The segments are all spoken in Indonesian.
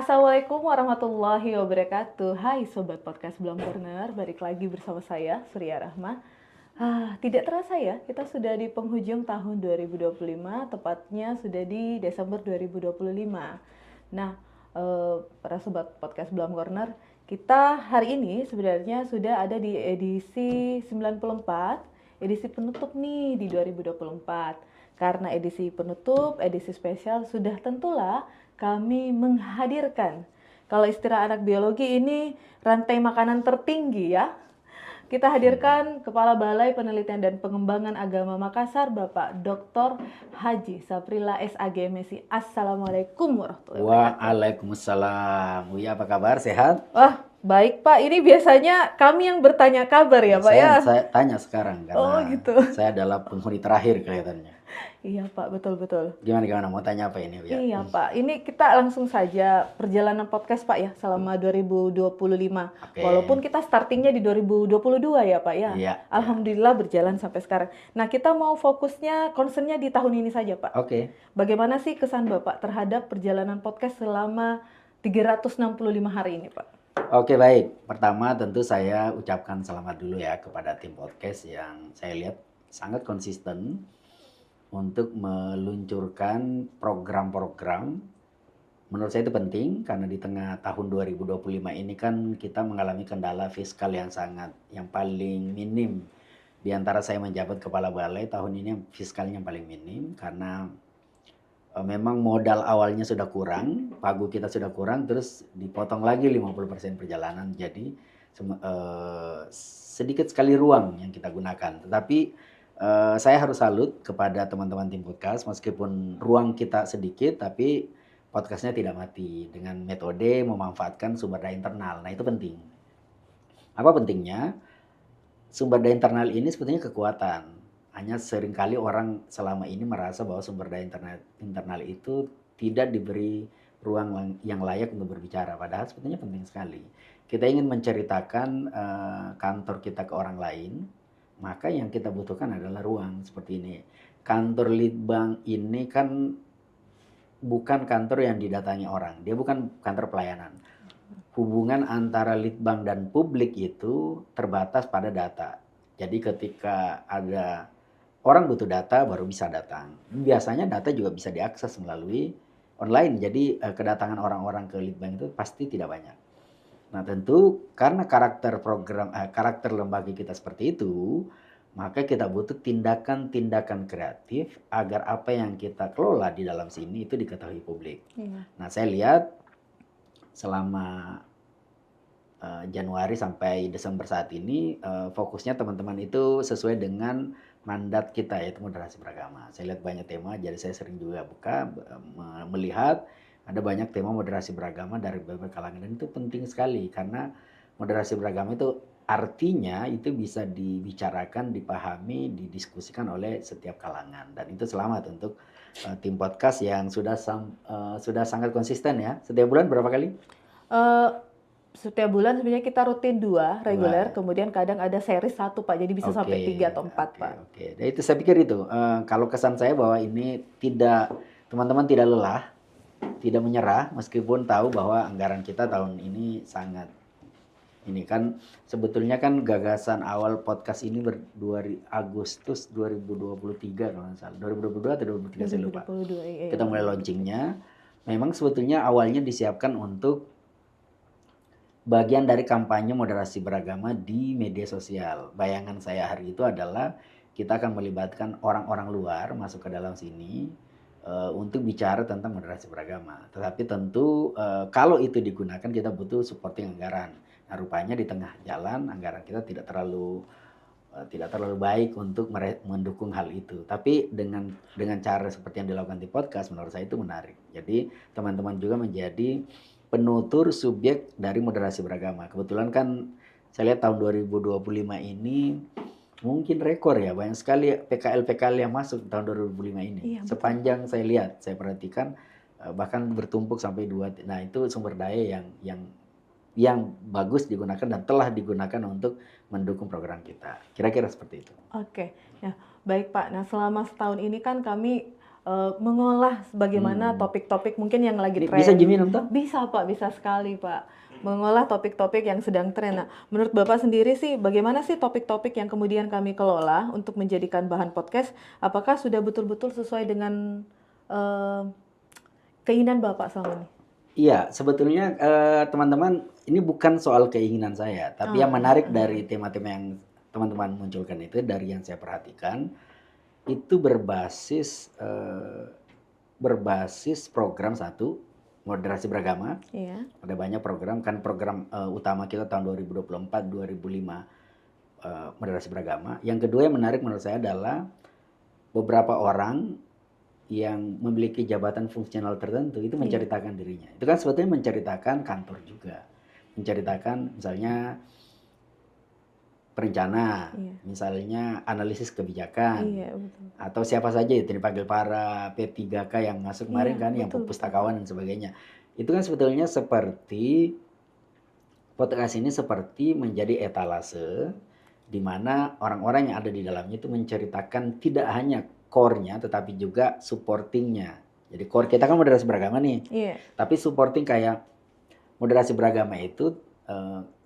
Assalamualaikum warahmatullahi wabarakatuh. Hai Sobat Podcast Belum Corner, balik lagi bersama saya Surya Rahma. Tidak terasa ya, kita sudah di penghujung tahun 2025, tepatnya sudah di Desember 2025. Nah, para Sobat Podcast Belum Corner, kita hari ini sebenarnya sudah ada di edisi 94, edisi penutup nih di 2024. Karena edisi penutup, edisi spesial, sudah tentulah kami menghadirkan, kalau istilah anak biologi ini rantai makanan tertinggi ya. Kita hadirkan Kepala Balai Penelitian dan Pengembangan Agama Makassar, Bapak Dr. Haji Saprila SAG Mesi. Assalamualaikum warahmatullahi wabarakatuh. Waalaikumsalam. Uya, apa kabar? Sehat? Wah, baik Pak. Ini biasanya kami yang bertanya kabar ya Pak ya? Saya tanya sekarang karena gitu. saya adalah penghuni terakhir kelihatannya. Iya Pak, betul-betul. Gimana? Mau tanya apa ini, Uya? Iya Pak, ini kita langsung saja perjalanan podcast Pak ya selama 2025. Oke. Walaupun kita startingnya di 2022 ya Pak ya. Iya. Alhamdulillah berjalan sampai sekarang. Nah, kita mau fokusnya, concernnya di tahun ini saja Pak. Oke. Bagaimana sih kesan Bapak terhadap perjalanan podcast selama 365 hari ini Pak? Oke, baik. Pertama tentu saya ucapkan selamat dulu ya kepada tim podcast yang saya lihat sangat konsisten untuk meluncurkan program-program. Menurut saya itu penting karena di tengah tahun 2025 ini kan kita mengalami kendala fiskal yang paling minim. Di antara saya menjabat kepala balai, tahun ini fiskalnya paling minim karena memang modal awalnya sudah kurang, pagu kita sudah kurang, terus dipotong lagi 50% perjalanan, jadi sedikit sekali ruang yang kita gunakan. Tetapi saya harus salut kepada teman-teman tim podcast, meskipun ruang kita sedikit, tapi podcastnya tidak mati dengan metode memanfaatkan sumber daya internal. Nah, itu penting. Apa pentingnya? Sumber daya internal ini sebetulnya kekuatan. Hanya seringkali orang selama ini merasa bahwa sumber daya internal itu tidak diberi ruang yang layak untuk berbicara. Padahal sebetulnya penting sekali. Kita ingin menceritakan kantor kita ke orang lain, maka yang kita butuhkan adalah ruang seperti ini. Kantor Litbang ini kan bukan kantor yang didatangi orang. Dia bukan kantor pelayanan. Hubungan antara Litbang dan publik itu terbatas pada data. Jadi ketika ada orang butuh data baru bisa datang. Biasanya data juga bisa diakses melalui online. Jadi kedatangan orang-orang ke Litbang itu pasti tidak banyak. Nah, tentu karena karakter lembaga kita seperti itu, maka kita butuh tindakan-tindakan kreatif agar apa yang kita kelola di dalam sini itu diketahui publik. Iya. Nah, saya lihat selama Januari sampai Desember saat ini fokusnya teman-teman itu sesuai dengan mandat kita, yaitu moderasi beragama. Saya lihat banyak tema, jadi saya sering juga melihat ada banyak tema moderasi beragama dari berbagai kalangan, dan itu penting sekali karena moderasi beragama itu artinya itu bisa dibicarakan, dipahami, didiskusikan oleh setiap kalangan, dan itu selamat untuk tim podcast yang sudah sangat konsisten ya. Setiap bulan berapa kali? Setiap bulan sebenarnya kita rutin 2 reguler, Dua. Kemudian kadang ada seri 1 Pak, jadi bisa sampai 3 atau 4 Pak. Oke. Dan itu saya pikir itu kalau kesan saya bahwa ini teman-teman tidak lelah, tidak menyerah meskipun tahu bahwa anggaran kita tahun ini sangat ini kan sebetulnya kan gagasan awal podcast ini Agustus 2023 kalau nggak salah, 2022 atau 2023 saya lupa. 2022, iya. Kita mulai launchingnya. Memang sebetulnya awalnya disiapkan untuk bagian dari kampanye moderasi beragama di media sosial. Bayangan saya hari itu adalah kita akan melibatkan orang-orang luar masuk ke dalam sini untuk bicara tentang moderasi beragama. Tetapi tentu kalau itu digunakan kita butuh supporting anggaran. Nah, rupanya di tengah jalan anggaran kita tidak terlalu baik untuk mendukung hal itu. Tapi dengan cara seperti yang dilakukan di podcast, menurut saya itu menarik. Jadi teman-teman juga menjadi penutur subjek dari moderasi beragama. Kebetulan kan saya lihat tahun 2025 ini mungkin rekor ya, banyak sekali PKL yang masuk tahun 2005 ini. Iya, sepanjang saya lihat, saya perhatikan bahkan bertumpuk sampai 2. Nah, itu sumber daya yang bagus digunakan dan telah digunakan untuk mendukung program kita. Kira-kira seperti itu. Oke. Ya, baik Pak. Nah, selama setahun ini kan kami mengolah bagaimana topik-topik mungkin yang lagi tren. Bisa Jimmy nonton? Bisa Pak, bisa sekali Pak. Mengolah topik-topik yang sedang tren. Nah, menurut Bapak sendiri sih, bagaimana sih topik-topik yang kemudian kami kelola untuk menjadikan bahan podcast? Apakah sudah betul-betul sesuai dengan keinginan Bapak selama ini? Iya, sebetulnya teman-teman ini bukan soal keinginan saya, tapi yang menarik dari tema-tema yang teman-teman munculkan itu dari yang saya perhatikan itu berbasis program satu moderasi beragama. Iya. Ada banyak program kan program utama kita tahun 2024 2005 moderasi beragama. Yang kedua yang menarik menurut saya adalah beberapa orang yang memiliki jabatan fungsional tertentu itu menceritakan dirinya. Itu kan sebetulnya menceritakan kantor juga. Menceritakan misalnya perencana, misalnya analisis kebijakan, betul. atau siapa saja itu dipanggil para P3K yang masuk kemarin kan, yang pustakawan dan sebagainya. Itu kan sebetulnya seperti podcast ini seperti menjadi etalase di mana orang-orang yang ada di dalamnya itu menceritakan tidak hanya core-nya tetapi juga supporting-nya. Jadi core kita kan moderasi beragama nih, tapi supporting kayak moderasi beragama itu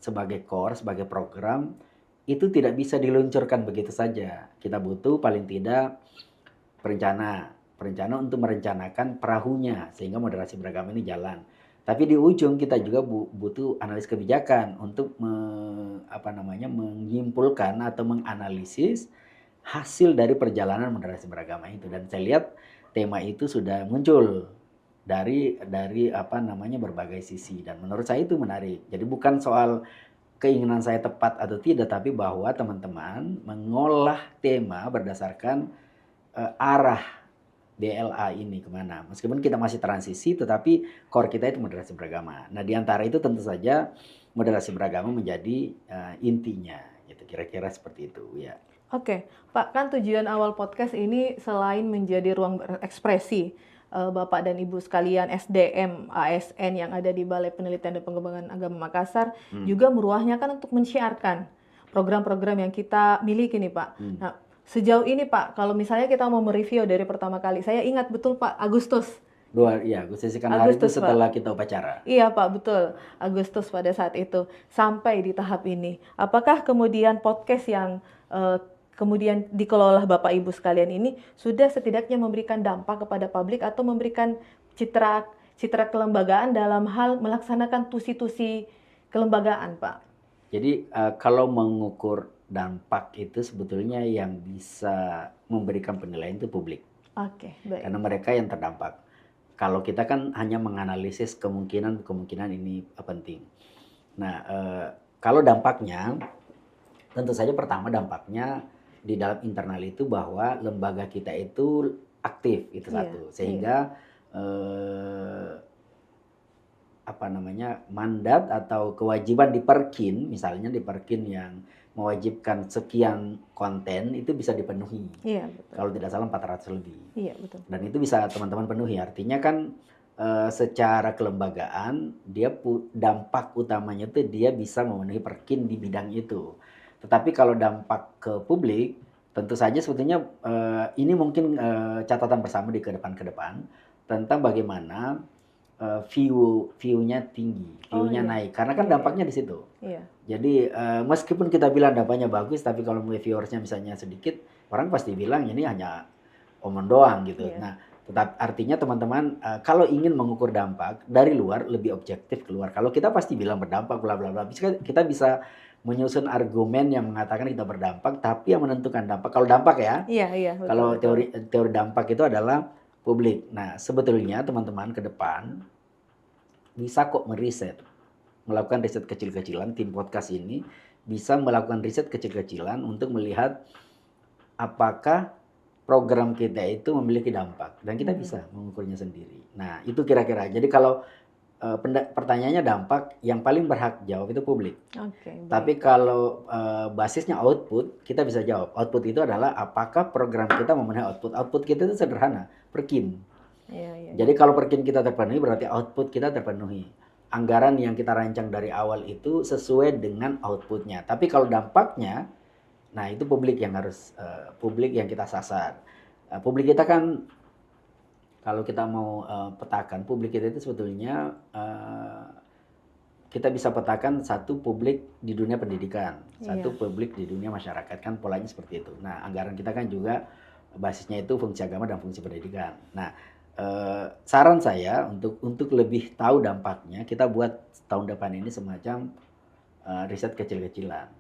sebagai core, sebagai program itu tidak bisa diluncurkan begitu saja. Kita butuh paling tidak perencana untuk merencanakan perahunya sehingga moderasi beragama ini jalan. Tapi di ujung kita juga butuh analis kebijakan untuk menyimpulkan atau menganalisis hasil dari perjalanan moderasi beragama itu. Dan saya lihat tema itu sudah muncul dari berbagai sisi dan menurut saya itu menarik. Jadi bukan soal keinginan saya tepat atau tidak, tapi bahwa teman-teman mengolah tema berdasarkan arah DLA ini kemana. Meskipun kita masih transisi, tetapi core kita itu moderasi beragama. Nah, di antara itu tentu saja moderasi beragama menjadi intinya. Gitu, kira-kira seperti itu ya. Oke, Pak, kan tujuan awal podcast ini selain menjadi ruang berekspresi Bapak dan Ibu sekalian SDM ASN yang ada di Balai Penelitian dan Pengembangan Agama Makassar juga meruahnya kan untuk men-syiarkan program-program yang kita miliki nih Pak. Nah, sejauh ini Pak, kalau misalnya kita mau mereview dari pertama kali, saya ingat betul Pak, Agustus. Agustus hari itu setelah kita upacara. Iya Pak, betul. Agustus pada saat itu. Sampai di tahap ini. Apakah kemudian podcast yang kemudian dikelola Bapak Ibu sekalian ini sudah setidaknya memberikan dampak kepada publik atau memberikan citra kelembagaan dalam hal melaksanakan tusi-tusi kelembagaan, Pak? Jadi kalau mengukur dampak itu sebetulnya yang bisa memberikan penilaian itu publik. Oke, baik. Karena mereka yang terdampak. Kalau kita kan hanya menganalisis kemungkinan ini penting. Nah, kalau dampaknya, tentu saja pertama dampaknya di dalam internal itu bahwa lembaga kita itu aktif, itu satu. Sehingga mandat atau kewajiban di Perkin, misalnya di Perkin yang mewajibkan sekian konten itu bisa dipenuhi. Iya, betul. Kalau tidak salah 400 lebih. Iya, betul. Dan itu bisa teman-teman penuhi. Artinya kan secara kelembagaan dia dampak utamanya itu dia bisa memenuhi Perkin di bidang itu. Tetapi kalau dampak ke publik, tentu saja sebetulnya ini mungkin catatan bersama di ke depan tentang bagaimana view-nya tinggi, view-nya naik. Karena kan dampaknya di situ. Iya. Jadi meskipun kita bilang dampaknya bagus, tapi kalau viewersnya misalnya sedikit, orang pasti bilang ini hanya omong doang gitu. Iya. Nah, tetap artinya teman-teman kalau ingin mengukur dampak dari luar lebih objektif keluar. Kalau kita pasti bilang berdampak bla bla bla. Kita bisa menyusun argumen yang mengatakan kita berdampak, tapi yang menentukan dampak. Kalau dampak ya. Iya, betul, kalau teori dampak itu adalah publik. Nah, sebetulnya teman-teman ke depan bisa kok melakukan riset kecil-kecilan. Tim podcast ini bisa melakukan riset kecil-kecilan untuk melihat apakah program kita itu memiliki dampak dan kita bisa mengukurnya sendiri. Nah, itu kira-kira. Jadi kalau pertanyaannya dampak, yang paling berhak jawab itu publik. Tapi kalau basisnya output, kita bisa jawab. Output itu adalah apakah program kita memenuhi output. Output kita itu sederhana, Perkin. Jadi kalau Perkin kita terpenuhi, berarti output kita terpenuhi. Anggaran yang kita rancang dari awal itu sesuai dengan outputnya. Tapi kalau dampaknya, nah itu publik yang harus, publik yang kita sasar. Publik kita kan kalau kita mau petakan publik kita itu sebetulnya kita bisa petakan satu publik di dunia pendidikan, satu publik di dunia masyarakat, kan polanya seperti itu. Nah, anggaran kita kan juga basisnya itu fungsi agama dan fungsi pendidikan. Nah, saran saya untuk lebih tahu dampaknya, kita buat tahun depan ini semacam riset kecil-kecilan.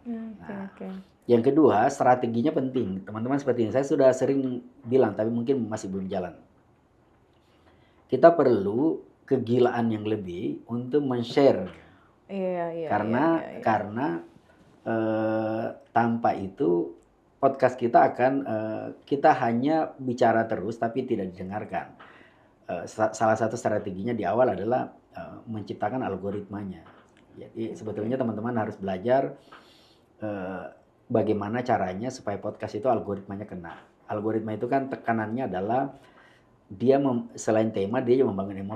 Nah, yang kedua, strateginya penting. Teman-teman seperti ini, saya sudah sering bilang, tapi mungkin masih belum jalan. Kita perlu kegilaan yang lebih untuk men-share. Karena tanpa itu podcast kita akan kita hanya bicara terus tapi tidak didengarkan. Salah satu strateginya di awal adalah menciptakan algoritmanya. Jadi sebetulnya teman-teman harus belajar bagaimana caranya supaya podcast itu algoritmanya kena. Algoritma itu kan tekanannya adalah dia selain tema dia juga membangun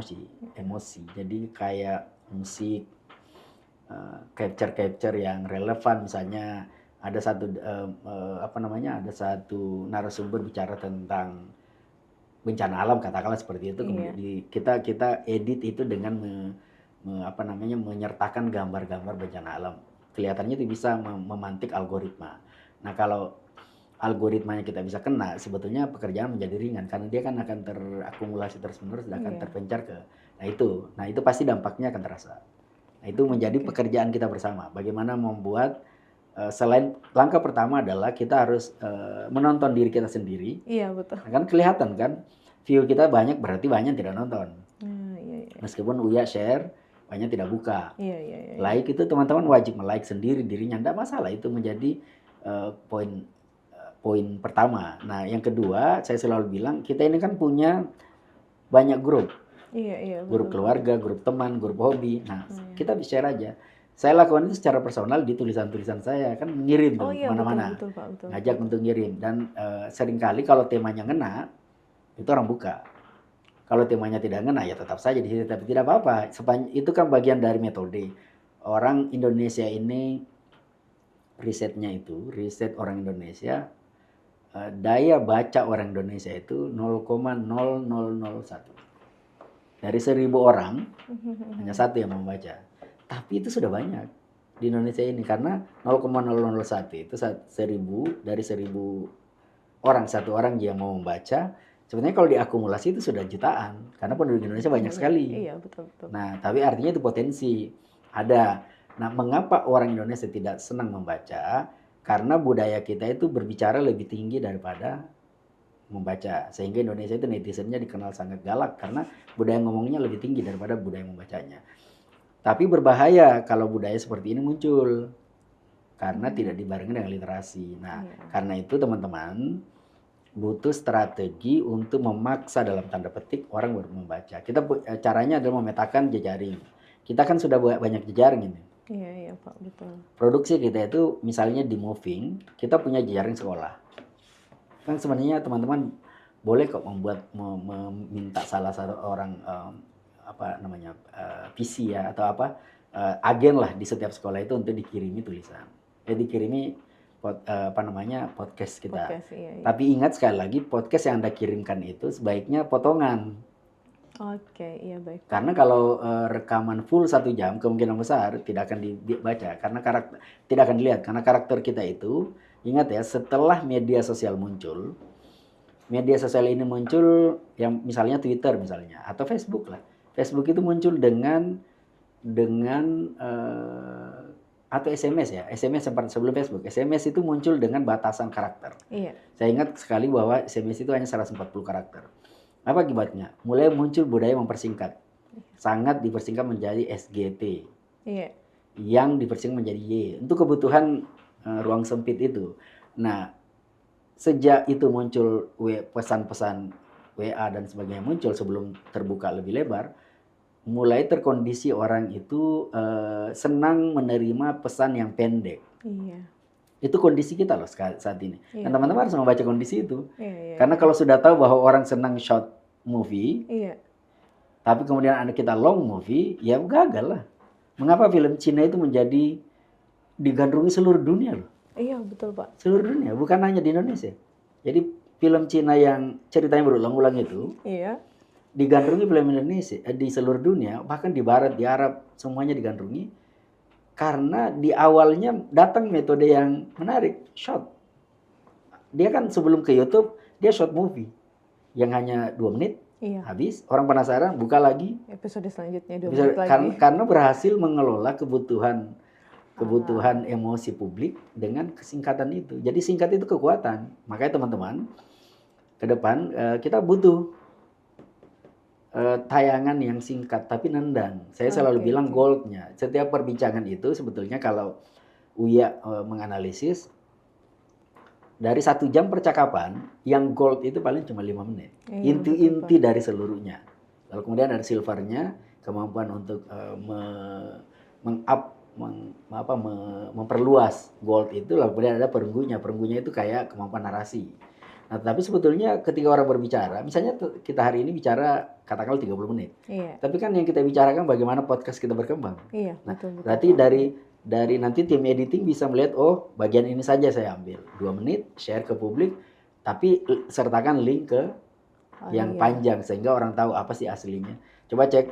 emosi. Jadi kayak musik, capture yang relevan, misalnya ada satu ada satu narasumber bicara tentang bencana alam, katakanlah seperti itu. Kemudian kita edit itu dengan menyertakan gambar-gambar bencana alam. Kelihatannya itu bisa memantik algoritma. Nah, kalau algoritmanya kita bisa kena, sebetulnya pekerjaan menjadi ringan karena dia kan akan terakumulasi terus-menerus dan akan terpencar ke. Nah itu pasti dampaknya akan terasa. Nah, itu menjadi pekerjaan kita bersama. Bagaimana membuat selain langkah pertama adalah kita harus menonton diri kita sendiri. Iya, betul. Kan kelihatan kan view kita banyak berarti banyak tidak nonton. Meskipun Uya share banyak tidak buka. Like itu teman-teman wajib like sendiri dirinya, tidak masalah, itu menjadi poin pertama. Nah, yang kedua, saya selalu bilang kita ini kan punya banyak grup. Grup keluarga, grup teman, grup hobi. Nah, kita bisa share aja. Saya lakukan itu secara personal di tulisan-tulisan saya, kan ngirim tuh kemana-mana. Betul. Ngajak untuk ngirim. Dan seringkali kalau temanya ngena, itu orang buka. Kalau temanya tidak ngena, ya tetap saja di situ. Tapi tidak apa-apa. Itu kan bagian dari metode. Orang Indonesia ini, riset orang Indonesia, daya baca orang Indonesia itu 0,0001. Dari 1.000 orang, hanya satu yang membaca. Tapi itu sudah banyak di Indonesia ini. Karena 0,001 itu 1.000 dari 1.000 orang, satu orang yang mau membaca. Sebenarnya kalau diakumulasi itu sudah jutaan. Karena penduduk Indonesia banyak sekali. Iya, betul. Nah, tapi artinya itu potensi. Ada. Nah, mengapa orang Indonesia tidak senang membaca? Karena budaya kita itu berbicara lebih tinggi daripada membaca. Sehingga Indonesia itu netizennya dikenal sangat galak karena budaya ngomongnya lebih tinggi daripada budaya membacanya. Tapi berbahaya kalau budaya seperti ini muncul karena tidak dibarengi dengan literasi. Nah, karena itu teman-teman butuh strategi untuk memaksa dalam tanda petik orang membaca. Caranya adalah memetakan jejaring. Kita kan sudah banyak jejaring ini. Iya Pak, betul. Produksi kita itu misalnya di Moving, kita punya jejaring sekolah. Kan sebenarnya teman-teman boleh kok meminta salah satu orang PC ya atau agen lah di setiap sekolah itu untuk dikirimi tulisan. Dikirimi podcast kita. Iya. Tapi ingat sekali lagi, podcast yang Anda kirimkan itu sebaiknya potongan. Iya baik. Karena kalau rekaman full 1 jam kemungkinan besar tidak akan dibaca karena tidak akan dilihat karena karakter kita itu, ingat ya, setelah media sosial ini muncul yang misalnya Twitter misalnya atau Facebook lah. Facebook itu muncul dengan atau SMS ya. SMS sebelum Facebook. SMS itu muncul dengan batasan karakter. Iya. Saya ingat sekali bahwa SMS itu hanya 140 karakter. Apa akibatnya? Mulai muncul budaya mempersingkat. Sangat dipersingkat menjadi SGT. Iya. Yang dipersingkat menjadi Y. Untuk kebutuhan ruang sempit itu. Nah, sejak itu muncul pesan-pesan WA dan sebagainya muncul sebelum terbuka lebih lebar, mulai terkondisi orang itu senang menerima pesan yang pendek. Iya. Itu kondisi kita loh saat ini. Iya. Dan teman-teman harus membaca kondisi itu. Iya. Karena kalau sudah tahu bahwa orang senang short movie, tapi kemudian kita long movie, ya gagal lah. Mengapa film Cina itu menjadi digandrungi seluruh dunia loh? Iya, betul Pak. Seluruh dunia, bukan hanya di Indonesia. Jadi film Cina yang ceritanya berulang-ulang itu, digandrungi film Indonesia di seluruh dunia, bahkan di barat, di Arab, semuanya digandrungi karena di awalnya datang metode yang menarik, short. Dia kan sebelum ke YouTube, dia short movie yang hanya 2 menit, Iya. habis, orang penasaran, buka lagi. Episode selanjutnya 2 menit lagi. Karena berhasil mengelola kebutuhan emosi publik dengan kesingkatan itu. Jadi singkat itu kekuatan. Makanya teman-teman, ke depan kita butuh tayangan yang singkat tapi nendang. Saya selalu bilang goldnya. Setiap perbincangan itu sebetulnya kalau Uya menganalisis, dari 1 jam percakapan, yang gold itu paling cuma 5 menit. Inti-inti dari seluruhnya. Lalu kemudian ada silvernya, kemampuan untuk memperluas gold itu. Lalu kemudian ada perunggunya. Perunggunya itu kayak kemampuan narasi. Nah, tapi sebetulnya ketika orang berbicara, misalnya kita hari ini bicara katakanlah 30 menit. Iya. Tapi kan yang kita bicarakan bagaimana podcast kita berkembang. Iya, nah, betul. Berarti dari nanti tim editing bisa melihat, oh bagian ini saja saya ambil 2 menit, share ke publik, tapi sertakan link ke yang panjang sehingga orang tahu apa sih aslinya. Coba cek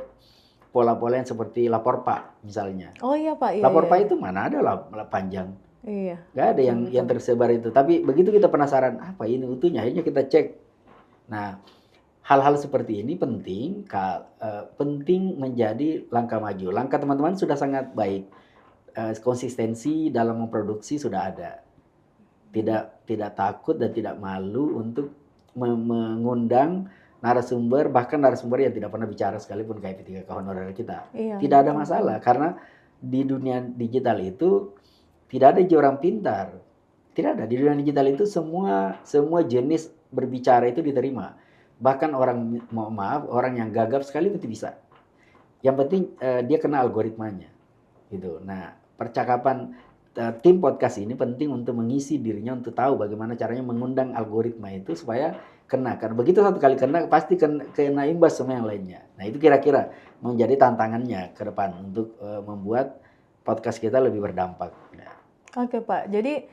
pola-pola yang seperti lapor Pak misalnya. Oh iya Pak. Iya, lapor Pak itu mana ada lah panjang. Iya. Gak ada yang tersebar itu. Tapi begitu kita penasaran, apa ini utuhnya, akhirnya kita cek. Nah, hal-hal seperti ini penting menjadi langkah maju. Langkah teman-teman sudah sangat baik. Konsistensi dalam memproduksi sudah ada. Tidak takut dan tidak malu untuk mengundang narasumber, bahkan narasumber yang tidak pernah bicara sekalipun kayak P3K honorer kita. Iya, tidak ada masalah karena di dunia digital itu tidak ada orang pintar. Tidak ada. Di dunia digital itu semua jenis berbicara itu diterima. Bahkan orang yang gagap sekali itu bisa. Yang penting dia kena algoritmanya. Gitu. Nah, percakapan tim podcast ini penting untuk mengisi dirinya untuk tahu bagaimana caranya mengundang algoritma itu supaya kena. Karena begitu satu kali kena pasti kena imbas semua yang lainnya. Nah, itu kira-kira menjadi tantangannya ke depan untuk membuat podcast kita lebih berdampak. Oke Pak, jadi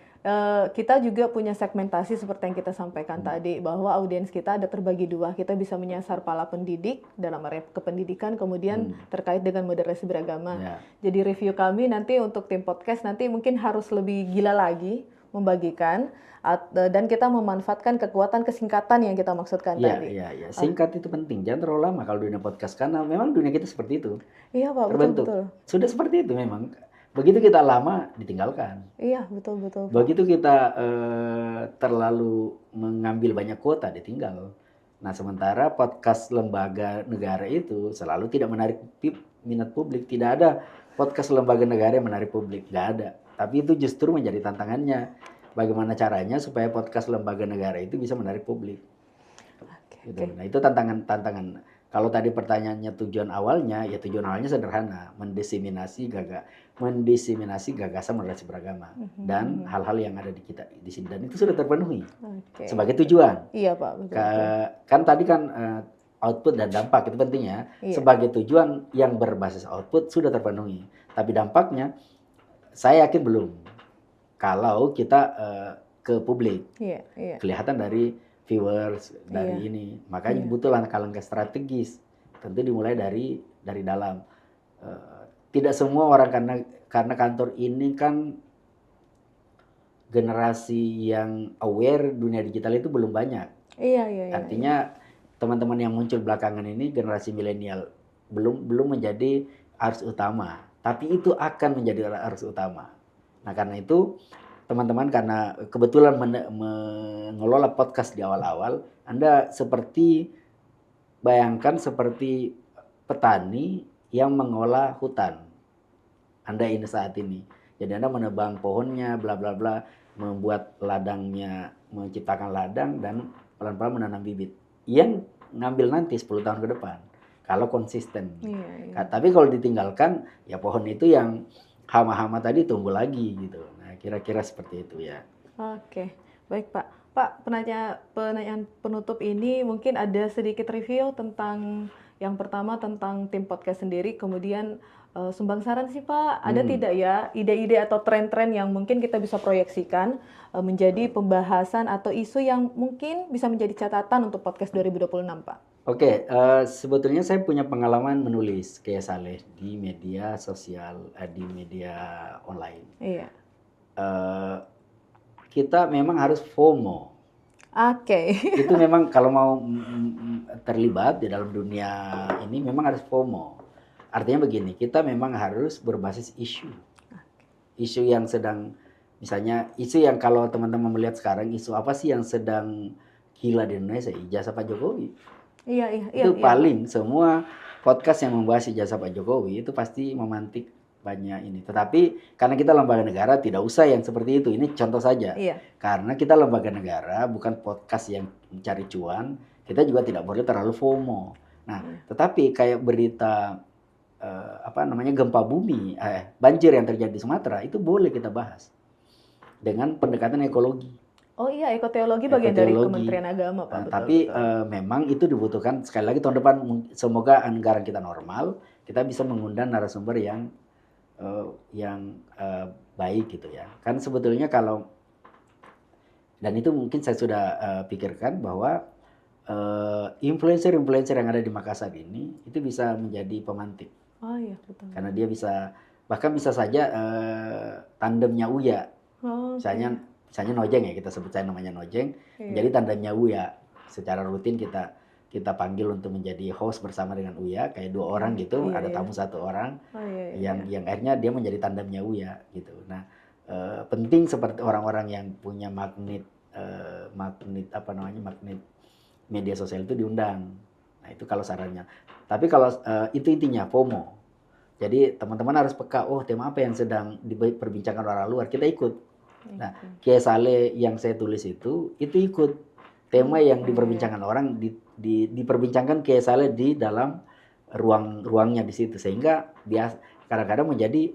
kita juga punya segmentasi seperti yang kita sampaikan tadi, bahwa audiens kita ada terbagi 2. Kita bisa menyasar para pendidik dalam area kependidikan, kemudian terkait dengan moderasi beragama. Jadi review kami nanti untuk tim podcast nanti mungkin harus lebih gila lagi membagikan, dan kita memanfaatkan kekuatan kesingkatan yang kita maksudkan tadi. Iya. Singkat itu penting, jangan terlalu lama kalau dunia podcast, karena memang dunia kita seperti itu. Iya Pak, terbentuk. Betul. Sudah seperti itu memang. Begitu kita lama, ditinggalkan. Iya, betul. Begitu kita terlalu mengambil banyak kuota, ditinggal. Nah, sementara podcast lembaga negara itu selalu tidak menarik minat publik. Tidak ada podcast lembaga negara yang menarik publik. Tidak ada. Tapi itu justru menjadi tantangannya. Bagaimana caranya supaya podcast lembaga negara itu bisa menarik publik. Gitu. Nah, itu tantangan. Kalau tadi pertanyaannya tujuan awalnya sederhana, mendiseminasi gagasan moderasi beragama dan hal-hal yang ada di kita di sini, dan itu sudah terpenuhi sebagai tujuan. Iya Pak. Betul. Kan tadi kan output dan dampak itu penting ya. Iya. Sebagai tujuan yang berbasis output sudah terpenuhi, tapi dampaknya saya yakin belum. Kalau kita ke publik, kelihatan dari viewers dari ini, makanya butuh langkah-langkah strategis. Tentu dimulai dari dalam. Tidak semua orang, karena kantor ini kan generasi yang aware dunia digital itu belum banyak. Iya. Artinya teman-teman yang muncul belakangan ini generasi milenial belum menjadi arus utama, tapi itu akan menjadi arus utama. Nah, karena itu teman-teman, karena kebetulan mengelola podcast di awal-awal, Anda bayangkan seperti petani yang mengolah hutan. Anda ini saat ini. Jadi Anda menebang pohonnya, bla bla bla, membuat ladangnya, menciptakan ladang dan pelan-pelan menanam bibit. Yang ngambil nanti 10 tahun ke depan. Kalau konsisten. Iya. Tapi kalau ditinggalkan, ya pohon itu yang hama-hama tadi tumbuh lagi gitu. Nah, kira-kira seperti itu ya. Oke, baik Pak. Pak, penanyaan penutup ini mungkin ada sedikit review tentang yang pertama tentang tim podcast sendiri, kemudian sumbang saran sih Pak, ada tidak ya ide-ide atau tren-tren yang mungkin kita bisa proyeksikan menjadi pembahasan atau isu yang mungkin bisa menjadi catatan untuk podcast 2026 Pak? Oke, sebetulnya saya punya pengalaman menulis kayak Saleh di media sosial, di media online. Iya. Eh, Kita memang harus FOMO. Oke. Itu memang kalau mau terlibat di dalam dunia ini memang harus FOMO. Artinya begini, kita memang harus berbasis isu. Isu yang sedang, misalnya isu yang kalau teman-teman melihat sekarang, isu apa sih yang sedang gila di Indonesia? Ijazah Pak Jokowi. Iya, iya, iya, Itu iya, Pak. paling semua podcast yang membahas ijazah Pak Jokowi itu pasti memantik banyak ini. Tetapi karena kita lembaga negara tidak usah yang seperti itu. Ini contoh saja. Iya. Karena kita lembaga negara bukan podcast yang mencari cuan, kita juga tidak boleh terlalu FOMO. Nah, tetapi kayak berita apa namanya gempa bumi, banjir yang terjadi di Sumatera itu boleh kita bahas dengan pendekatan ekologi. Oh iya, ekoteologi bagian dari Ekoteologi. Kementerian Agama, Pak. Betul, Tapi betul. memang itu dibutuhkan sekali lagi tahun depan semoga anggaran kita normal, kita bisa mengundang narasumber yang baik gitu ya. Kan sebetulnya kalau dan itu mungkin saya sudah pikirkan bahwa influencer-influencer yang ada di Makassar ini itu bisa menjadi pemantik. Oh iya, betul. Karena dia bisa bahkan bisa saja tandemnya Uya. Oh, Misalnya Nojeng ya, kita sebut saya namanya Nojeng, iya. menjadi tandemnya Uya. Secara rutin kita panggil untuk menjadi host bersama dengan Uya, kayak 2 orang gitu, Iya, ada iya. tamu 1 orang, Oh iya, iya. yang akhirnya dia menjadi tandemnya Uya gitu. Nah, penting seperti orang-orang yang punya magnet apa namanya, magnet media sosial itu diundang. Nah, itu kalau sarannya. Tapi kalau itu intinya FOMO. Jadi teman-teman harus peka, oh tema apa yang sedang diperbincangkan orang luar, kita ikut. Nah, Kiai Saleh yang saya tulis itu ikut tema yang diperbincangkan orang, diperbincangkan Kiai Saleh di dalam ruangnya di situ, sehingga biasa kadang-kadang menjadi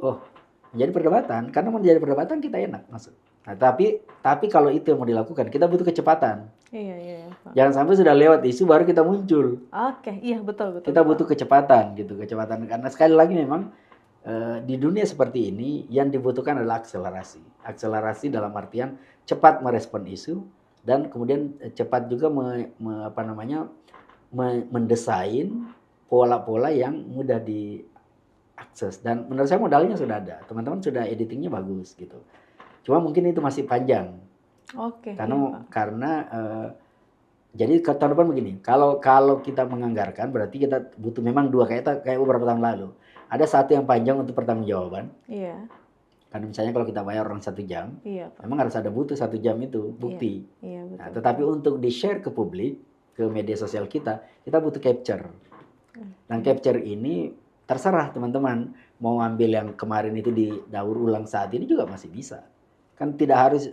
perdebatan. Karena menjadi perdebatan kita enak masuk. Nah, tapi kalau itu yang mau dilakukan, kita butuh kecepatan. Iya, Pak. Jangan sampai sudah lewat isu baru kita muncul. Oke, iya betul. Kita butuh kecepatan gitu, karena sekali lagi memang di dunia seperti ini yang dibutuhkan adalah akselerasi. Akselerasi dalam artian cepat merespon isu dan kemudian cepat juga mendesain pola-pola yang mudah diakses. Dan menurut saya modalnya sudah ada. Teman-teman sudah editingnya bagus gitu. Cuma mungkin itu masih panjang. Oke. Karena jadi tahun depan begini, kalau kita menganggarkan berarti kita butuh memang 2 kayak beberapa tahun lalu. Ada 1 yang panjang untuk pertanggungjawaban. Iya. Karena misalnya kalau kita bayar orang 1 jam, Iya, Pak. memang harus ada butuh 1 jam itu bukti. Iya, betul. Nah, tetapi untuk di-share ke publik, ke media sosial kita butuh capture. Dan capture ini terserah teman-teman mau ambil yang kemarin itu didaur ulang saat ini juga masih bisa. Kan tidak harus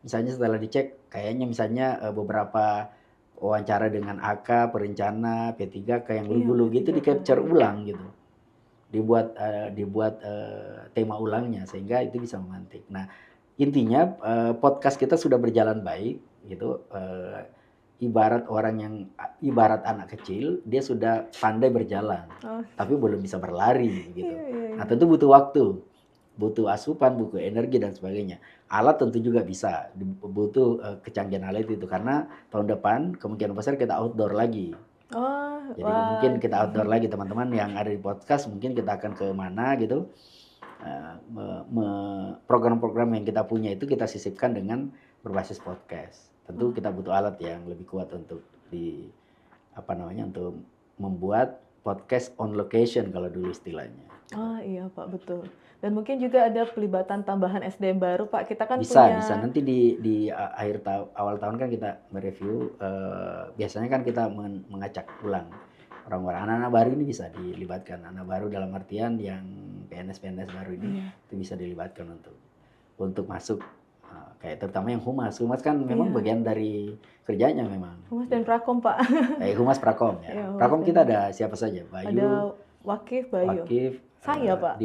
misalnya setelah dicek kayaknya misalnya beberapa wawancara dengan AK, perencana, P3K yang lugu-lugu gitu di capture ulang gitu. Dibuat tema ulangnya sehingga itu bisa memantik. Nah, intinya podcast kita sudah berjalan baik gitu. Ibarat anak kecil, dia sudah pandai berjalan, tapi belum bisa berlari gitu. Nah, tentu butuh waktu, butuh asupan, butuh energi dan sebagainya. Alat tentu juga bisa, butuh kecanggihan alat itu karena tahun depan kemungkinan besar kita outdoor lagi. Jadi mungkin kita outdoor lagi teman-teman yang ada di podcast, mungkin kita akan ke mana gitu. Program-program yang kita punya itu kita sisipkan dengan berbasis podcast. Tentu kita butuh alat yang lebih kuat untuk untuk membuat podcast on location kalau dulu istilahnya. Oh iya Pak, betul. Dan mungkin juga ada pelibatan tambahan SDM baru Pak. Kita kan bisa nanti di awal tahun kan kita mereview, biasanya kan kita mengacak ulang orang-orang anak-anak baru ini bisa dilibatkan. Anak baru dalam artian yang PNS baru ini itu bisa dilibatkan untuk masuk, kayak terutama yang humas kan memang bagian dari kerjanya memang. Humas dan Prakom Pak. Humas Prakom ya. Prakom kita ada siapa saja? Bayu. Ada Wakif Bayu. Saya Pak.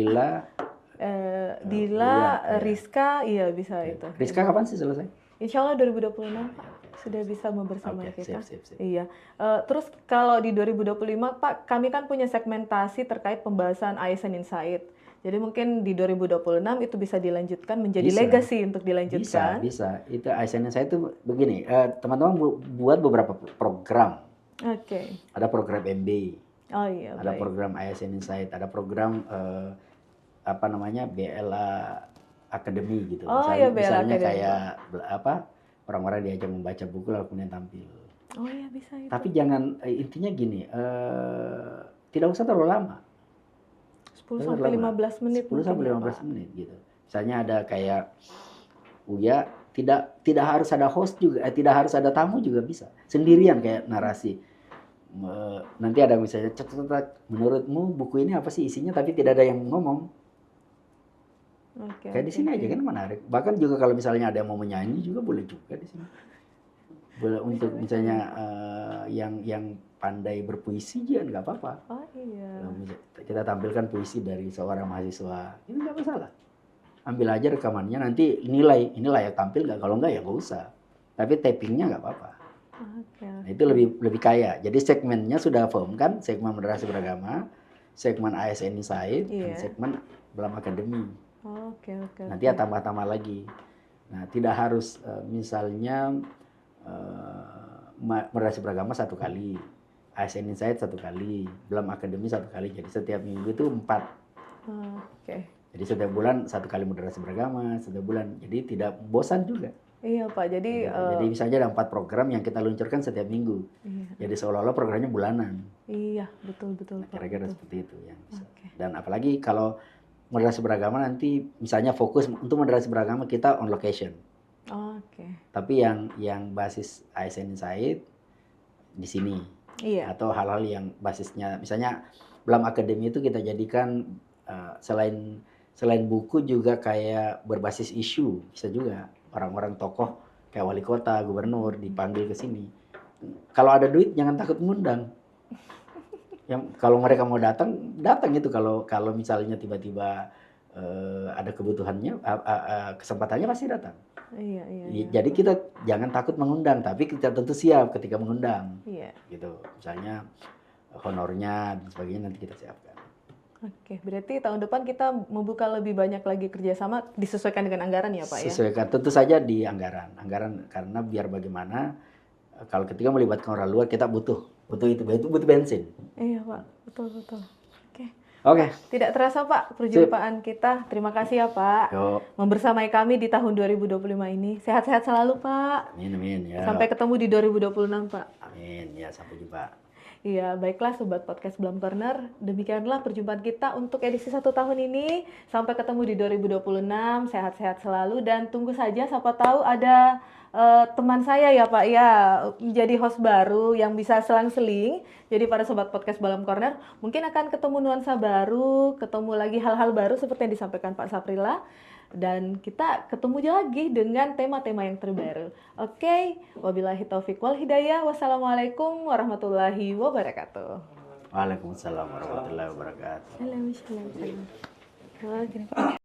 Dila, Rizka, iya bisa itu. Rizka kapan sih selesai? Insya Allah 2026 Pak sudah bisa membersamai kita. Siap. Iya. Terus kalau di 2025 Pak, kami kan punya segmentasi terkait pembahasan ASN Insight. Jadi mungkin di 2026 itu bisa dilanjutkan menjadi legacy untuk dilanjutkan. Bisa. Itu ASN Insight itu begini, teman-teman buat beberapa program. Oke. ada program MB, Oh iya, ada baik. program ASN Insight, ada program apa namanya BLA Academy gitu. Oh ya, Bella Misalnya Academy, Pak. kayak apa orang-orang diajak membaca buku lalu kemudian tampil. Oh iya, bisa itu. Tapi jangan intinya gini, tidak usah terlalu lama. 10 sampai 15 menit 10 sampai mungkin ya, 15 Pak. menit gitu. Misalnya ada kayak Uya, tidak harus ada host juga, tidak harus ada tamu juga bisa. Sendirian kayak narasi. Nanti ada misalnya menurutmu buku ini apa sih isinya, tapi tidak ada yang ngomong. Oke, Kayak di sini aja kan menarik. Bahkan juga kalau misalnya ada yang mau menyanyi juga boleh juga di sini. Boleh untuk misalnya yang pandai berpuisi juga nggak apa-apa. Oh iya. Kita tampilkan puisi dari seorang mahasiswa, itu nggak masalah. Ambil aja rekamannya, nanti nilai ini layak tampil nggak, kalau nggak ya nggak usah. Tapi tapingnya nggak apa-apa. Oke. Nah, itu lebih kaya. Jadi segmennya sudah firm kan, segmen moderasi beragama, segmen ASN Insight, dan segmen Belam Academy. Oke. Nanti ya tambah-tambah lagi. Nah, tidak harus misalnya moderasi beragama 1 kali, ASN Insight 1 kali, Belam Academy 1 kali. Jadi setiap minggu itu 4. Oke. Jadi setiap bulan 1 kali moderasi beragama, setiap bulan. Jadi tidak bosan juga. Iya Pak, jadi misalnya ada 4 program yang kita luncurkan setiap minggu. Iya. Jadi seolah-olah programnya bulanan. Iya, betul Nah, Pak. kira-kira seperti itu yang bisa. Oke. Dan apalagi kalau moderasi beragama nanti misalnya fokus untuk moderasi beragama kita on location. Oke. Tapi yang basis ASN Insight di sini. Iya. Atau hal-hal yang basisnya misalnya Belam Academy itu kita jadikan selain buku juga kayak berbasis isu, bisa juga orang-orang tokoh kayak wali kota, gubernur dipanggil ke sini. Kalau ada duit jangan takut mengundang. Kalau mereka mau datang itu, kalau misalnya tiba-tiba ada kebutuhannya, kesempatannya pasti datang. Iya. Jadi kita jangan takut mengundang, tapi kita tentu siap ketika mengundang. Iya. Gitu. Misalnya honornya dan sebagainya nanti kita siapkan. Oke, berarti tahun depan kita membuka lebih banyak lagi kerjasama disesuaikan dengan anggaran ya Pak ya? Sesuaikan, tentu saja di anggaran karena biar bagaimana kalau ketika melibatkan orang luar kita butuh bensin. Iya Pak, betul. Oke. Tidak terasa Pak perjumpaan kita. Terima kasih ya Pak. Membersamai kami di tahun 2025 ini. Sehat-sehat selalu Pak. Amin ya. Sampai ketemu di 2026 Pak. Amin ya, sampai jumpa. Iya, baiklah Sobat Podcast Belam Corner. Demikianlah perjumpaan kita untuk edisi 1 tahun ini. Sampai ketemu di 2026. Sehat-sehat selalu dan tunggu saja siapa tahu ada teman saya ya Pak ya menjadi host baru yang bisa selang-seling. Jadi para Sobat Podcast Belam Corner mungkin akan ketemu nuansa baru, ketemu lagi hal-hal baru seperti yang disampaikan Pak Saprila. Dan kita ketemu lagi dengan tema-tema yang terbaru. Oke, wabillahi taufiq wal hidayah. Wassalamualaikum warahmatullahi wabarakatuh. Waalaikumsalam warahmatullahi wabarakatuh. Waalaikumsalam.